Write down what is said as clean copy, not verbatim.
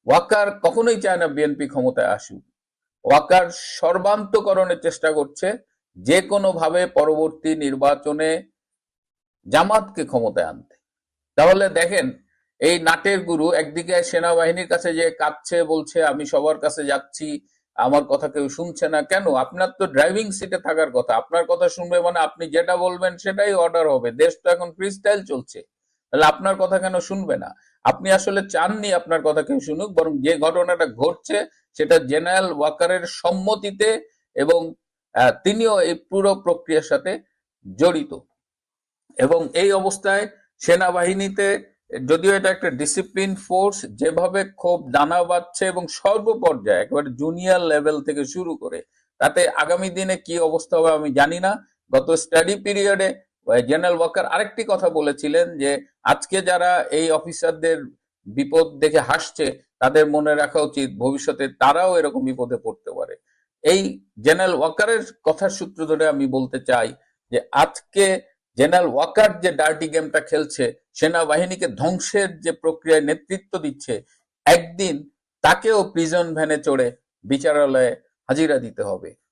ওয়াকার কখনোই চায় না বিএনপি ক্ষমতায় আসুক। ওয়াকার সর্বান্তকরণের চেষ্টা করছে যে কোনো ভাবে পরবর্তী নির্বাচনে জামাতকে ক্ষমতায় আনতে। তাহলে দেখেন, এই নাটের গুরু একদিকে সেনাবাহিনীর কাছে যে কাঁদছে, বলছে আমি সবার কাছে যাচ্ছি, আমার কথা কেউ শুনছে না। কেন? আপনার তো ড্রাইভিং সিটে থাকার কথা, আপনার কথা শুনবে মানে আপনি যেটা বলবেন সেটাই অর্ডার হবে। দেশ তো এখন ফ্রিস্টাইল চলছে, তাহলে আপনার কথা কেন শুনবে না? আপনি আসলে চাননি আপনার কথা কেউ শুনুক, বরং যে ঘটনাটা ঘটছে সেটা জেনারেল ওয়াকারের সম্মতিতে, এবং তিনিও এই পুরো প্রক্রিয়ার সাথে জড়িত। এবং এই অবস্থায় সেনাবাহিনীতে, যদিও এটা একটা ডিসিপ্লিন ফোর্স, যেভাবে ক্ষোভ দানা বাঁধছে এবং সর্বপর্যায়ে একেবারে জুনিয়র লেভেল থেকে শুরু করে, তাতে আগামী দিনে কি অবস্থা হবে আমি জানি না। গত স্টাডি পিরিয়ডে জেনারেল ওয়াকার আরেকটি কথা বলেছিলেন যে আজকে যারা এই অফিসারদের বিপদ দেখে হাসছে, তাদের মনে রাখা উচিত ভবিষ্যতে তারাও এরকম বিপদে পড়তে পারে। এই জেনারেল ওয়াকারের কথার সূত্র ধরে আমি বলতে চাই যে আজকে জেনারেল ওয়াকার যে ডার্টি গেমটা খেলছে, সেনাবাহিনীকে ধ্বংসের যে প্রক্রিয়ায় নেতৃত্ব দিচ্ছে, একদিন তাকেও প্রিজন ভ্যানে চড়ে বিচারালয়ে হাজিরা দিতে হবে।